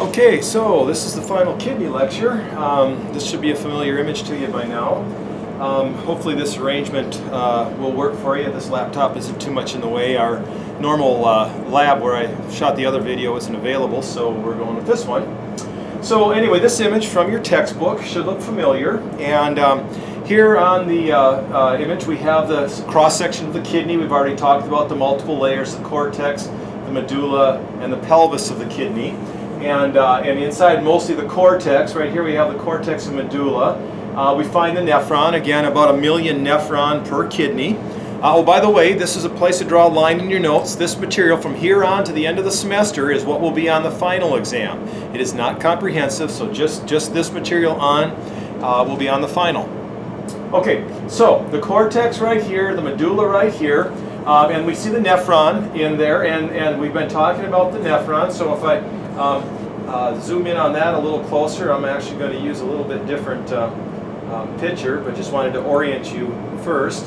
Okay, so this is the final kidney lecture. This should be a familiar image to you by now. Hopefully this arrangement will work for you. This laptop isn't too much in the way. Our normal lab where I shot the other video isn't available, so we're going with this one. So anyway, this image from your textbook should look familiar. And here on the image we have the cross-section of the kidney. We've already talked about the multiple layers, the cortex, the medulla, and the pelvis of the kidney. And inside mostly the cortex, right here we have the cortex and medulla. We find the nephron, again about 1 million nephron per kidney. Oh, by the way, this is a place to draw a line in your notes. This material from here on to the end of the semester is what will be on the final exam. It is not comprehensive, so just this material on will be on the final. Okay, so the cortex right here, the medulla right here, and we see the nephron in there, and we've been talking about the nephron. So if I zoom in on that a little closer, I'm actually going to use a little bit different picture, but just wanted to orient you first.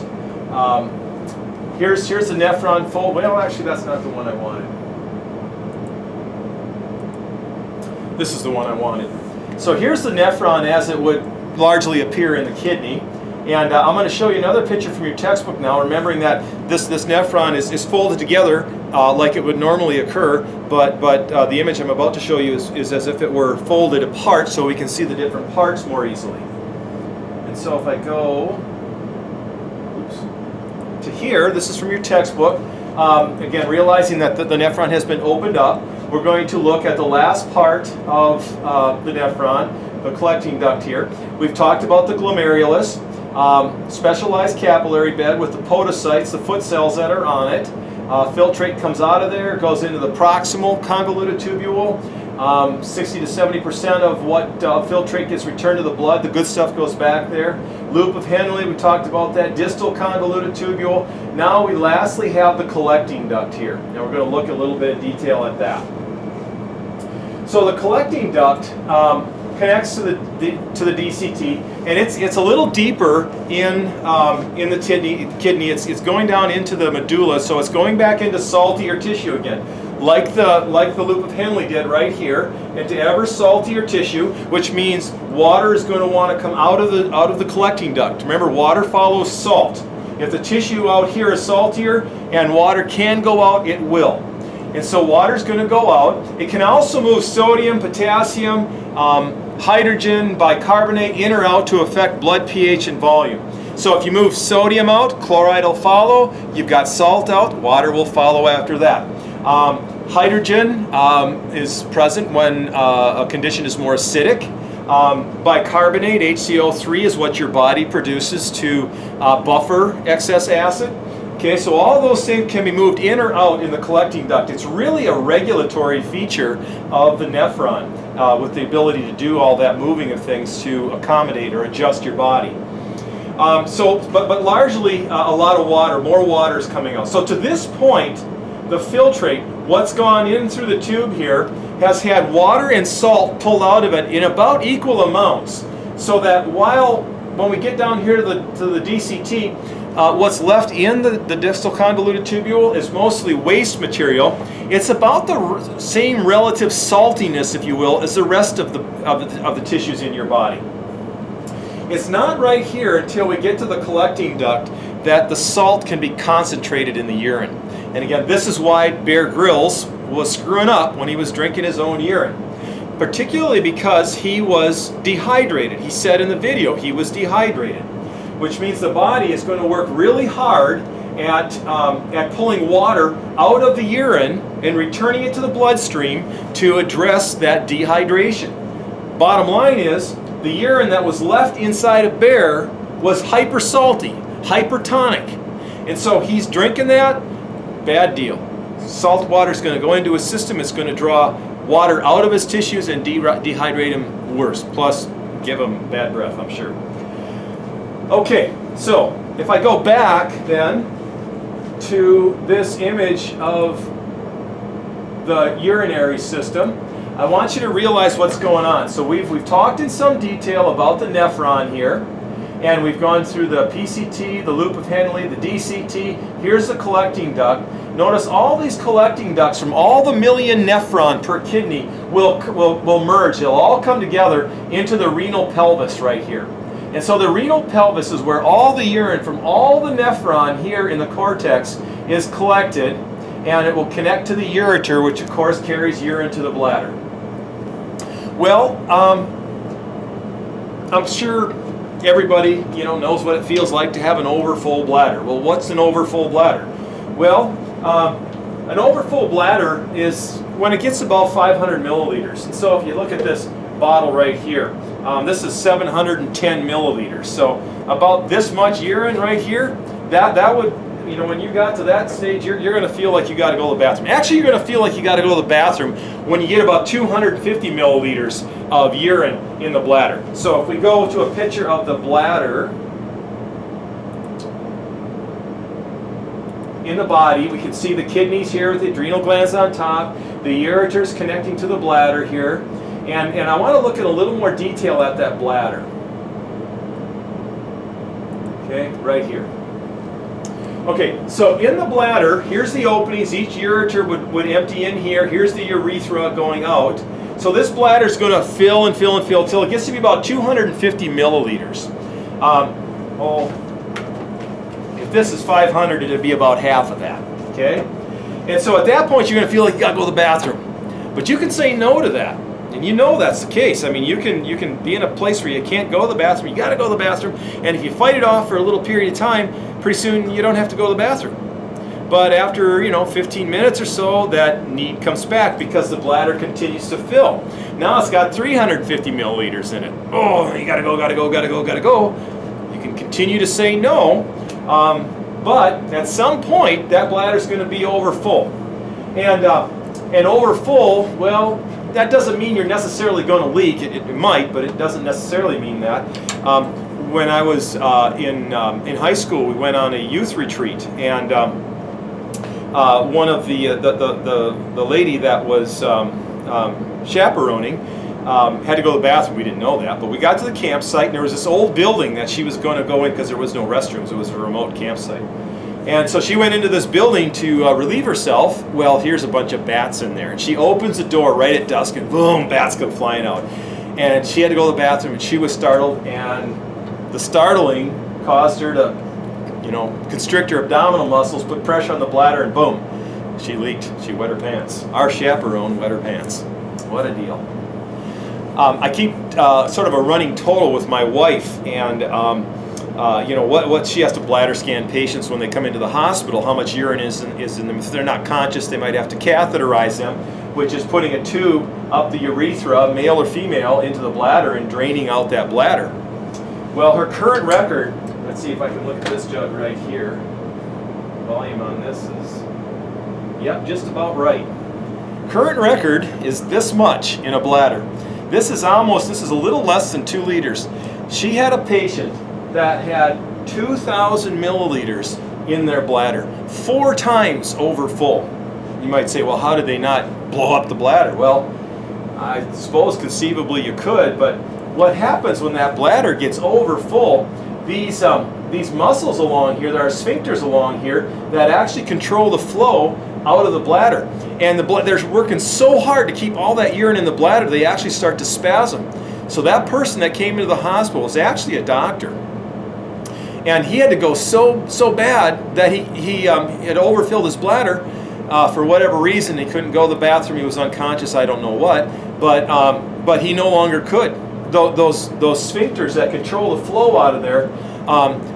Here's the nephron fold. Well, actually, that's not the one I wanted. This is the one I wanted. So here's the nephron as it would largely appear in the kidney. And I'm going to show you another picture from your textbook now, remembering that this nephron is folded together like it would normally occur, but the image I'm about to show you is as if it were folded apart so we can see the different parts more easily. And so if I go to here, this is from your textbook, again realizing that the nephron has been opened up, we're going to look at the last part of the nephron, the collecting duct here. We've talked about the glomerulus. Specialized capillary bed with the podocytes, the foot cells that are on it. Filtrate comes out of there, goes into the proximal convoluted tubule. 60 to 70% of what filtrate gets returned to the blood, the good stuff goes back there. Loop of Henle, we talked about that. Distal convoluted tubule. Now we lastly have the collecting duct here. Now we're going to look a little bit of detail at that. So the collecting duct connects to the DCT, and it's a little deeper in the kidney. It's going down into the medulla, so it's going back into saltier tissue again, like the loop of Henle did right here, into ever saltier tissue, which means water is going to want to come out of the collecting duct. Remember, water follows salt. If the tissue out here is saltier and water can go out, it will. And so water is going to go out. It can also move sodium, potassium, hydrogen, bicarbonate in or out to affect blood pH and volume. So if you move sodium out, chloride will follow. You've got salt out, water will follow after that. Hydrogen is present when a condition is more acidic. Bicarbonate, HCO3, is what your body produces to buffer excess acid. Okay, so all those things can be moved in or out in the collecting duct. It's really a regulatory feature of the nephron with the ability to do all that moving of things to accommodate or adjust your body. But largely a lot of water, more water is coming out. So to this point, the filtrate, what's gone in through the tube here, has had water and salt pulled out of it in about equal amounts. So that when we get down here to the DCT, what's left in the distal convoluted tubule is mostly waste material. It's about the same relative saltiness, if you will, as the rest of the tissues in your body. It's not right here until we get to the collecting duct that the salt can be concentrated in the urine. And again, this is why Bear Grylls was screwing up when he was drinking his own urine. Particularly because he was dehydrated. He said in the video he was dehydrated, which means the body is going to work really hard at pulling water out of the urine and returning it to the bloodstream to address that dehydration. Bottom line is, the urine that was left inside of Bear was hypersalty, hypertonic. And so he's drinking that, bad deal. Salt water is going to go into his system, it's going to draw water out of his tissues and dehydrate him worse, plus give him bad breath, I'm sure. Okay, so if I go back then to this image of the urinary system, I want you to realize what's going on. So we've talked in some detail about the nephron here, and we've gone through the PCT, the loop of Henle, the DCT. Here's the collecting duct. Notice all these collecting ducts from all the million nephron per kidney will merge. They'll all come together into the renal pelvis right here. And so the renal pelvis is where all the urine from all the nephron here in the cortex is collected, and it will connect to the ureter, which of course carries urine to the bladder. Well, I'm sure everybody knows what it feels like to have an overfull bladder. Well, what's an overfull bladder? Well, an overfull bladder is when it gets about 500 milliliters. And so if you look at this bottle right here, this is 710 milliliters. So about this much urine right here, that would, when you got to that stage, you're going to feel like you got to go to the bathroom. Actually, you're going to feel like you got to go to the bathroom when you get about 250 milliliters of urine in the bladder. So if we go to a picture of the bladder in the body, we can see the kidneys here with the adrenal glands on top, the ureters connecting to the bladder here, and I want to look at a little more detail at that bladder. Okay, right here. Okay, so in the bladder, here's the openings. Each ureter would empty in here. Here's the urethra going out. So this bladder is going to fill and fill and fill until it gets to be about 250 milliliters. If this is 500, it'd be about half of that. Okay, and so at that point, you're going to feel like you got to go to the bathroom, but you can say no to that. And that's the case. I mean, you can be in a place where you can't go to the bathroom. You got to go to the bathroom, and if you fight it off for a little period of time, pretty soon you don't have to go to the bathroom. But after 15 minutes or so, that need comes back because the bladder continues to fill. Now it's got 350 milliliters in it. Oh, you gotta go. You can continue to say no, but at some point that bladder's going to be overfull, and overfull. Well, that doesn't mean you're necessarily going to leak. It might, but it doesn't necessarily mean that. When I was in high school, we went on a youth retreat, and one of the lady that was chaperoning had to go to the bathroom. We didn't know that, but we got to the campsite, and there was this old building that she was going to go in because there was no restrooms. It was a remote campsite. And so she went into this building to relieve herself. Well, here's a bunch of bats in there. And she opens the door right at dusk, and boom, bats come flying out. And she had to go to the bathroom, and she was startled, and the startling caused her to, constrict her abdominal muscles, put pressure on the bladder, and boom, she leaked. She wet her pants. Our chaperone wet her pants. What a deal. I keep sort of a running total with my wife, and what she has to bladder scan patients when they come into the hospital, how much urine is in them. If they're not conscious, they might have to catheterize them, which is putting a tube up the urethra, male or female, into the bladder and draining out that bladder. Well, her current record, let's see if I can look at this jug right here. Volume on this is, yep, just about right. Current record is this much in a bladder. This is a little less than 2 liters. She had a patient that had 2,000 milliliters in their bladder, 4 times over full. You might say, well, how did they not blow up the bladder? Well, I suppose conceivably you could, but what happens when that bladder gets over full, these muscles along here, there are sphincters along here that actually control the flow out of the bladder. And they're working so hard to keep all that urine in the bladder, they actually start to spasm. So that person that came into the hospital was actually a doctor. And he had to go so bad that he had overfilled his bladder for whatever reason. He couldn't go to the bathroom. He was unconscious. I don't know what, but he no longer could. Those sphincters that control the flow out of there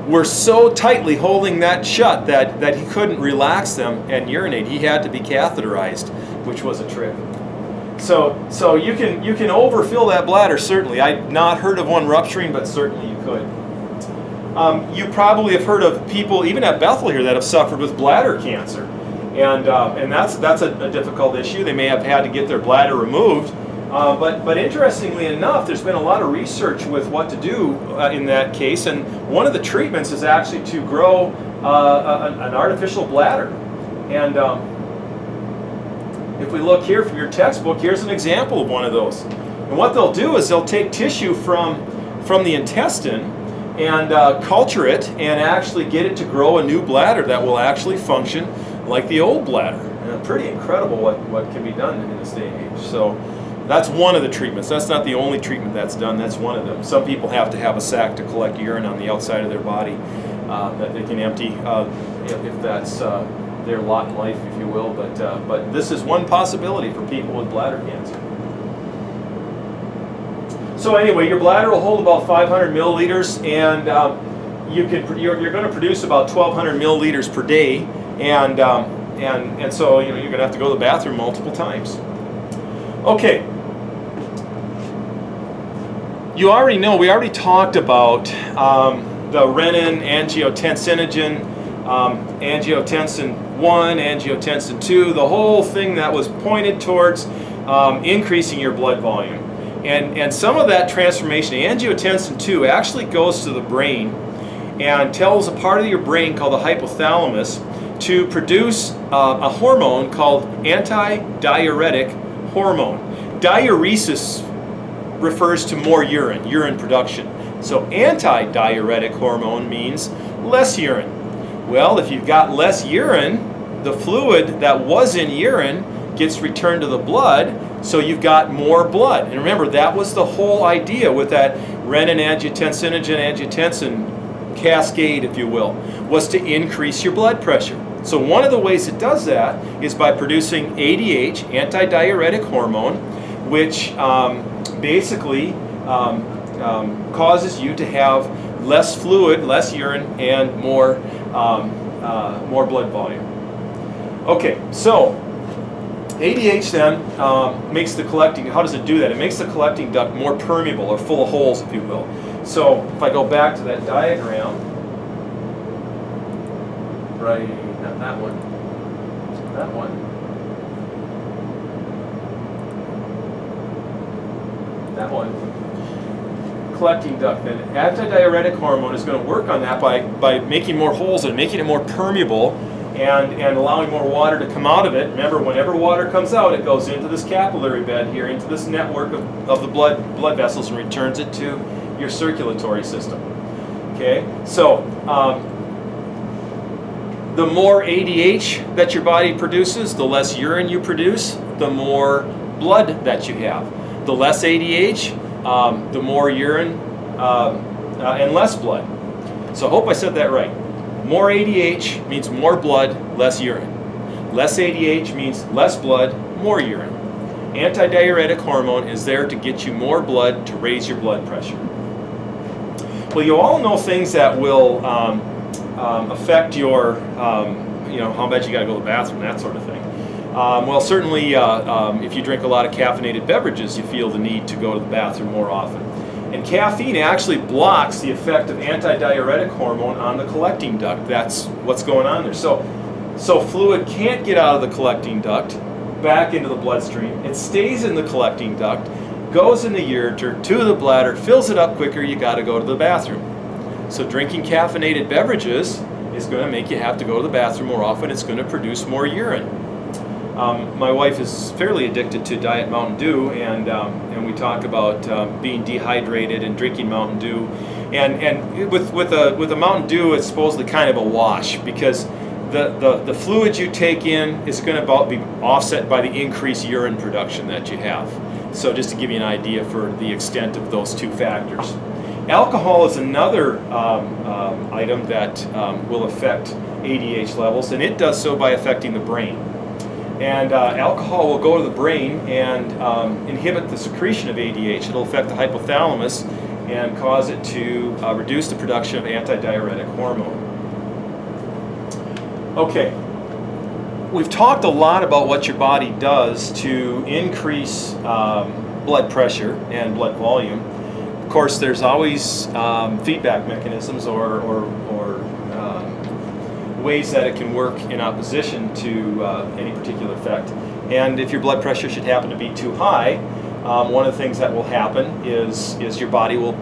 were so tightly holding that shut that he couldn't relax them and urinate. He had to be catheterized, which was a trip. So you can overfill that bladder, certainly. I've not heard of one rupturing, but certainly you could. You probably have heard of people, even at Bethel here, that have suffered with bladder cancer, and that's a difficult issue. They may have had to get their bladder removed, but interestingly enough, there's been a lot of research with what to do in that case, and one of the treatments is actually to grow an artificial bladder. And if we look here from your textbook, here's an example of one of those. And what they'll do is they'll take tissue from the intestine and culture it and actually get it to grow a new bladder that will actually function like the old bladder. Pretty incredible what can be done in this day and age. So that's one of the treatments. That's not the only treatment that's done. That's one of them. Some people have to have a sac to collect urine on the outside of their body that they can empty if that's their lot in life, if you will. But this is one possibility for people with bladder cancer. So anyway, your bladder will hold about 500 milliliters, and you're going to produce about 1,200 milliliters per day, and so you're going to have to go to the bathroom multiple times. Okay. You already know, we already talked about the renin-angiotensinogen, angiotensin 1, angiotensin 2, the whole thing that was pointed towards increasing your blood volume. And some of that transformation, angiotensin 2, actually goes to the brain and tells a part of your brain called the hypothalamus to produce a hormone called antidiuretic hormone. Diuresis refers to more urine production. So antidiuretic hormone means less urine. Well, if you've got less urine, the fluid that was in urine gets returned to the blood, so you've got more blood. And remember, that was the whole idea with that renin-angiotensinogen-angiotensin cascade, if you will, was to increase your blood pressure. So one of the ways it does that is by producing ADH, antidiuretic hormone, which basically causes you to have less fluid, less urine, and more blood volume. Okay, so ADH then makes the collecting, how does it do that? It makes the collecting duct more permeable, or full of holes, if you will. So if I go back to that diagram, right, not that one, that one. That one. Collecting duct. And antidiuretic hormone is going to work on that by making more holes and making it more permeable and allowing more water to come out of it. Remember, whenever water comes out, it goes into this capillary bed here, into this network of the blood vessels, and returns it to your circulatory system. Okay? So, the more ADH that your body produces, the less urine you produce, the more blood that you have. The less ADH, the more urine and less blood. So I hope I said that right. More ADH means more blood, less urine. Less ADH means less blood, more urine. Antidiuretic hormone is there to get you more blood to raise your blood pressure. Well, you all know things that will affect your, how bad you got to go to the bathroom, that sort of thing. Well, certainly if you drink a lot of caffeinated beverages, you feel the need to go to the bathroom more often. And caffeine actually blocks the effect of antidiuretic hormone on the collecting duct. That's what's going on there. So fluid can't get out of the collecting duct back into the bloodstream. It stays in the collecting duct, goes in the ureter to the bladder, fills it up quicker, you got to go to the bathroom. So drinking caffeinated beverages is going to make you have to go to the bathroom more often. It's going to produce more urine. My wife is fairly addicted to Diet Mountain Dew, and we talk about being dehydrated and drinking Mountain Dew. And with a Mountain Dew, it's supposedly kind of a wash, because the fluid you take in is going to be offset by the increased urine production that you have. So just to give you an idea for the extent of those two factors. Alcohol is another item that will affect ADH levels, and it does so by affecting the brain. And alcohol will go to the brain and inhibit the secretion of ADH. It'll affect the hypothalamus and cause it to reduce the production of antidiuretic hormone. Okay, we've talked a lot about what your body does to increase blood pressure and blood volume. Of course, there's always feedback mechanisms or ways that it can work in opposition to any particular effect. And if your blood pressure should happen to be too high, one of the things that will happen is your body will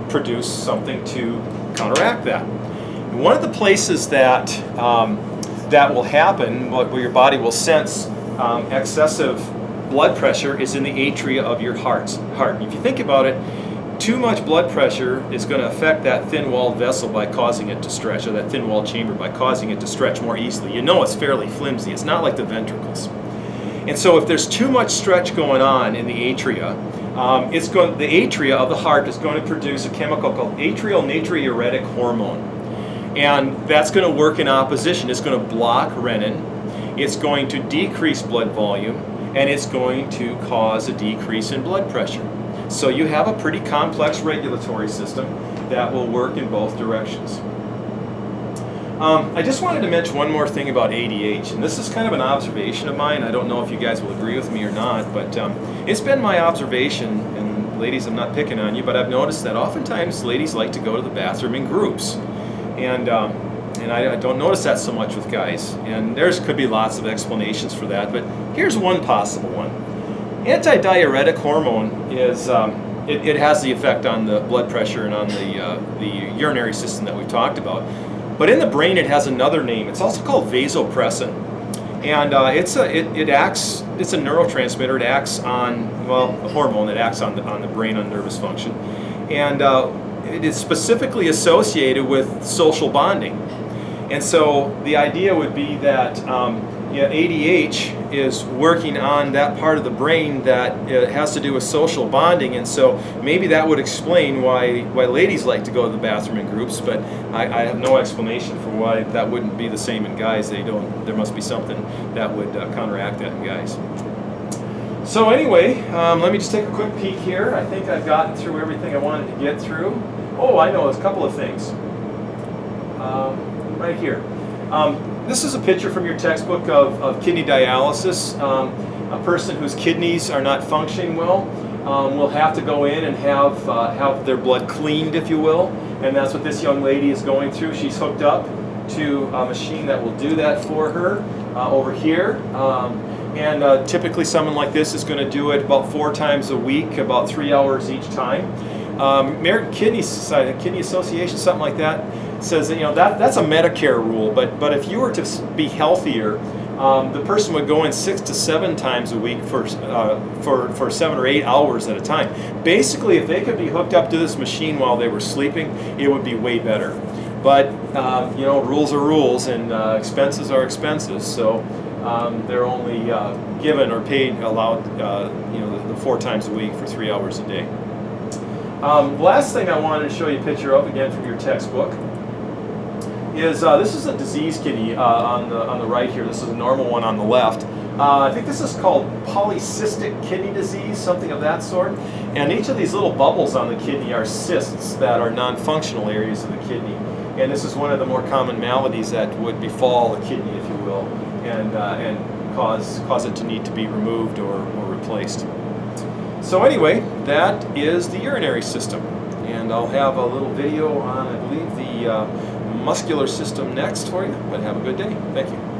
produce something to counteract that. And one of the places that that will happen, where your body will sense excessive blood pressure, is in the atria of your heart. And if you think about it, too much blood pressure is going to affect that thin-walled vessel by causing it to stretch, or that thin-walled chamber by causing it to stretch more easily. You know it's fairly flimsy. It's not like the ventricles. And so if there's too much stretch going on in the atria, the atria of the heart is going to produce a chemical called atrial natriuretic hormone. And that's going to work in opposition. It's going to block renin. It's going to decrease blood volume, and it's going to cause a decrease in blood pressure. So you have a pretty complex regulatory system that will work in both directions. I just wanted to mention one more thing about ADH, and this is kind of an observation of mine. I don't know if you guys will agree with me or not, but it's been my observation, and ladies, I'm not picking on you, but I've noticed that oftentimes ladies like to go to the bathroom in groups. And I don't notice that so much with guys. And could be lots of explanations for that, but here's one possible one. Antidiuretic hormone is, it has the effect on the blood pressure and on the urinary system that we've talked about. But in the brain it has another name. It's also called vasopressin. And it's a neurotransmitter. It acts on, well, a hormone that acts on the brain, on nervous function. And it is specifically associated with social bonding. And so the idea would be that ADH is working on that part of the brain that has to do with social bonding, and so maybe that would explain why ladies like to go to the bathroom in groups, but I have no explanation for why that wouldn't be the same in guys. There must be something that would counteract that in guys. So anyway, let me just take a quick peek here. I think I've gotten through everything I wanted to get through. Oh, I know, there's a couple of things. Right here. This is a picture from your textbook of kidney dialysis. A person whose kidneys are not functioning well will have to go in and have their blood cleaned, if you will. And that's what this young lady is going through. She's hooked up to a machine that will do that for her over here. And typically someone like this is going to do it about 4 times a week, about 3 hours each time. American Kidney Society, Kidney Association, something like that, says that that's a Medicare rule. But if you were to be healthier, the person would go in 6 to 7 times a week for 7 or 8 hours at a time. Basically, if they could be hooked up to this machine while they were sleeping, it would be way better. But rules are rules, and expenses are expenses. So they're only given or allowed the 4 times a week for 3 hours a day. Last thing I wanted to show you a picture of, again from your textbook, is this is a disease kidney on the right here. This is a normal one on the left. I think this is called polycystic kidney disease, something of that sort. And each of these little bubbles on the kidney are cysts that are non-functional areas of the kidney. And this is one of the more common maladies that would befall a kidney, if you will, and cause it to need to be removed or replaced. So anyway, that is the urinary system. And I'll have a little video on, I believe, the muscular system next for you. But have a good day. Thank you.